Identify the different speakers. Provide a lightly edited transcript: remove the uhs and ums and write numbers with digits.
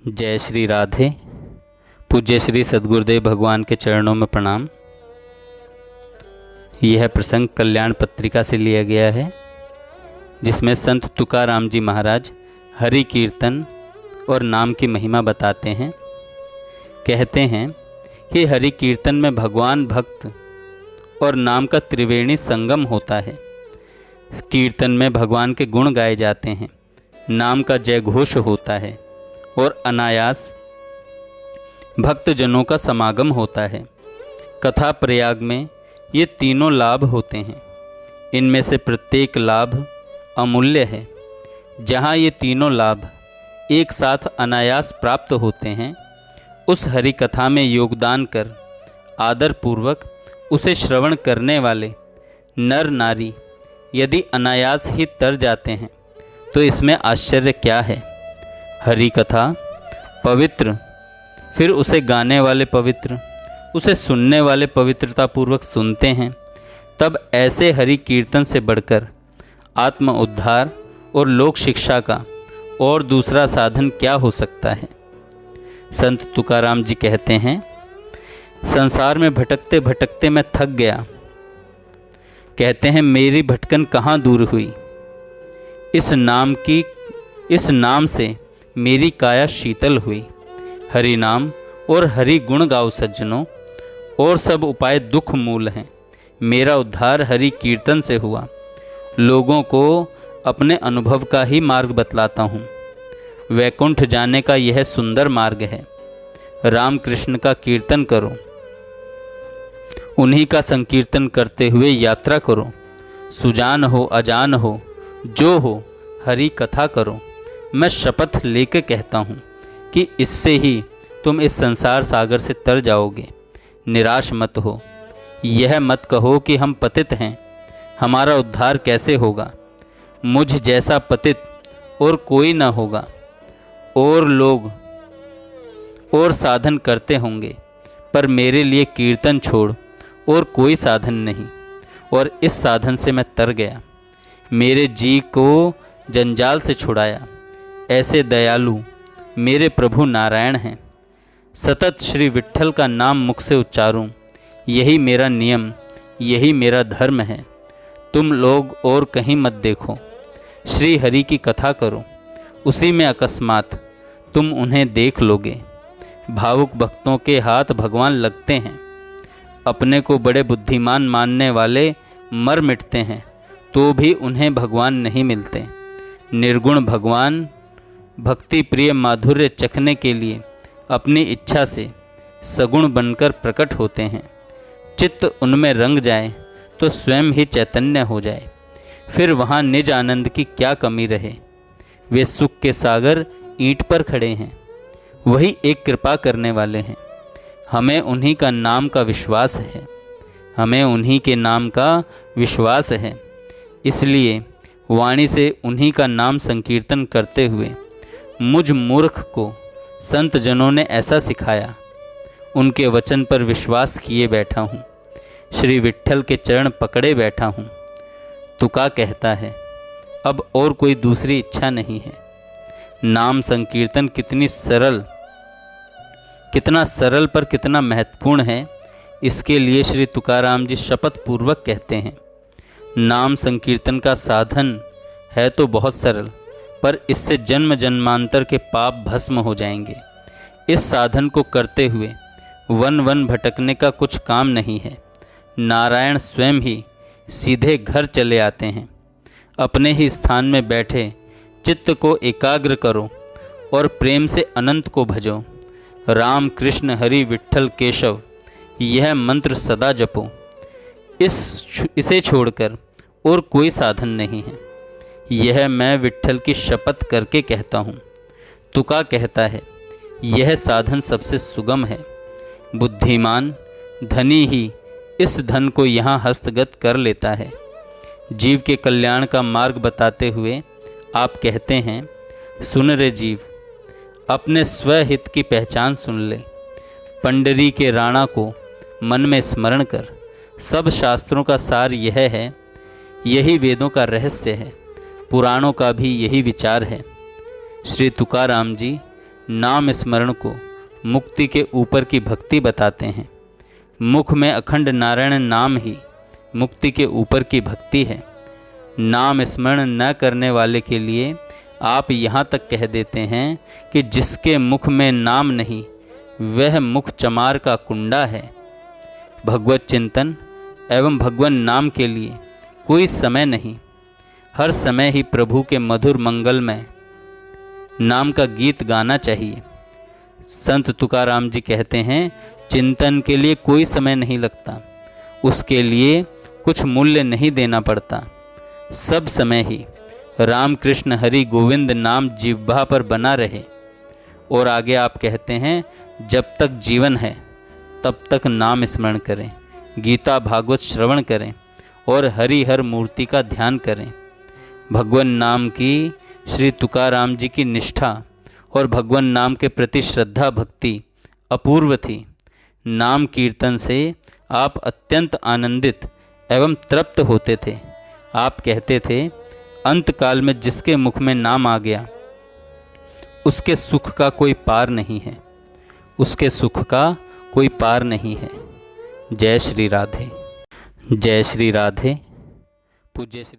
Speaker 1: जय श्री राधे। पूज्य श्री सद्गुरुदेव भगवान के चरणों में प्रणाम। यह प्रसंग कल्याण पत्रिका से लिया गया है, जिसमें संत तुकाराम जी महाराज हरि कीर्तन और नाम की महिमा बताते हैं। कहते हैं कि हरि कीर्तन में भगवान, भक्त और नाम का त्रिवेणी संगम होता है। कीर्तन में भगवान के गुण गाए जाते हैं, नाम का जय घोष होता है और अनायास भक्तजनों का समागम होता है। कथा प्रयाग में ये तीनों लाभ होते हैं। इनमें से प्रत्येक लाभ अमूल्य है। जहाँ ये तीनों लाभ एक साथ अनायास प्राप्त होते हैं, उस हरि कथा में योगदान कर आदरपूर्वक उसे श्रवण करने वाले नर नारी यदि अनायास ही तर जाते हैं, तो इसमें आश्चर्य क्या है। हरि कथा पवित्र, फिर उसे गाने वाले पवित्र, उसे सुनने वाले पवित्रतापूर्वक सुनते हैं, तब ऐसे हरि कीर्तन से बढ़कर आत्म उद्धार और लोक शिक्षा का और दूसरा साधन क्या हो सकता है। संत तुकाराम जी कहते हैं, संसार में भटकते भटकते मैं थक गया। कहते हैं, मेरी भटकन कहाँ दूर हुई। इस नाम से मेरी काया शीतल हुई। हरि नाम और हरि गुण गाओ सज्जनों, और सब उपाय दुख मूल हैं। मेरा उद्धार हरि कीर्तन से हुआ। लोगों को अपने अनुभव का ही मार्ग बतलाता हूँ। वैकुंठ जाने का यह सुंदर मार्ग है। राम कृष्ण का कीर्तन करो, उन्हीं का संकीर्तन करते हुए यात्रा करो। सुजान हो अजान हो, जो हो हरि कथा करो। मैं शपथ लेके कहता हूँ कि इससे ही तुम इस संसार सागर से तर जाओगे। निराश मत हो। यह मत कहो कि हम पतित हैं, हमारा उद्धार कैसे होगा। मुझ जैसा पतित और कोई न होगा। और लोग और साधन करते होंगे, पर मेरे लिए कीर्तन छोड़ और कोई साधन नहीं। और इस साधन से मैं तर गया। मेरे जी को जंजाल से छुड़ाया। ऐसे दयालु मेरे प्रभु नारायण हैं। सतत श्री विट्ठल का नाम मुख से उच्चारूं, यही मेरा नियम, यही मेरा धर्म है। तुम लोग और कहीं मत देखो, श्री हरि की कथा करो। उसी में अकस्मात तुम उन्हें देख लोगे। भावुक भक्तों के हाथ भगवान लगते हैं। अपने को बड़े बुद्धिमान मानने वाले मर मिटते हैं, तो भी उन्हें भगवान नहीं मिलते। निर्गुण भगवान भक्ति प्रिय माधुर्य चखने के लिए अपनी इच्छा से सगुण बनकर प्रकट होते हैं। चित्त उनमें रंग जाए तो स्वयं ही चैतन्य हो जाए, फिर वहाँ निज आनंद की क्या कमी रहे। वे सुख के सागर ईंट पर खड़े हैं, वही एक कृपा करने वाले हैं। हमें उन्हीं का नाम का विश्वास है, हमें उन्हीं के नाम का विश्वास है। इसलिए वाणी से उन्हीं का नाम संकीर्तन करते हुए मुझ मूर्ख को संत जनों ने ऐसा सिखाया। उनके वचन पर विश्वास किए बैठा हूँ, श्री विट्ठल के चरण पकड़े बैठा हूँ। तुका कहता है, अब और कोई दूसरी इच्छा नहीं है। नाम संकीर्तन कितना सरल पर कितना महत्वपूर्ण है, इसके लिए श्री तुकाराम जी शपथ पूर्वक कहते हैं। नाम संकीर्तन का साधन है तो बहुत सरल, पर इससे जन्म जन्मांतर के पाप भस्म हो जाएंगे। इस साधन को करते हुए वन वन भटकने का कुछ काम नहीं है। नारायण स्वयं ही सीधे घर चले आते हैं। अपने ही स्थान में बैठे चित्त को एकाग्र करो और प्रेम से अनंत को भजो। राम कृष्ण हरि विट्ठल केशव, यह मंत्र सदा जपो। इसे छोड़कर और कोई साधन नहीं है। यह मैं विट्ठल की शपथ करके कहता हूँ। तुका कहता है, यह साधन सबसे सुगम है। बुद्धिमान धनी ही इस धन को यहाँ हस्तगत कर लेता है। जीव के कल्याण का मार्ग बताते हुए आप कहते हैं, सुन रे जीव, अपने स्वहित की पहचान सुन ले। पंडरी के राणा को मन में स्मरण कर। सब शास्त्रों का सार यह है, यही वेदों का रहस्य है, पुराणों का भी यही विचार है। श्री तुकाराम जी नाम स्मरण को मुक्ति के ऊपर की भक्ति बताते हैं। मुख में अखंड नारायण नाम ही मुक्ति के ऊपर की भक्ति है। नाम स्मरण न करने वाले के लिए आप यहाँ तक कह देते हैं कि जिसके मुख में नाम नहीं वह मुख चमार का कुंडा है। भगवत चिंतन एवं भगवान नाम के लिए कोई समय नहीं, हर समय ही प्रभु के मधुर मंगलमय नाम का गीत गाना चाहिए। संत तुकाराम जी कहते हैं, चिंतन के लिए कोई समय नहीं लगता, उसके लिए कुछ मूल्य नहीं देना पड़ता। सब समय ही राम कृष्ण हरि गोविंद नाम जिह्वा पर बना रहे। और आगे आप कहते हैं, जब तक जीवन है तब तक नाम स्मरण करें, गीता भागवत श्रवण करें और हरि हर मूर्ति का ध्यान करें। भगवान नाम की श्री तुकाराम जी की निष्ठा और भगवान नाम के प्रति श्रद्धा भक्ति अपूर्व थी। नाम कीर्तन से आप अत्यंत आनंदित एवं तृप्त होते थे। आप कहते थे, अंत काल में जिसके मुख में नाम आ गया उसके सुख का कोई पार नहीं है, उसके सुख का कोई पार नहीं है। जय श्री राधे, जय श्री राधे। पूज्य श्री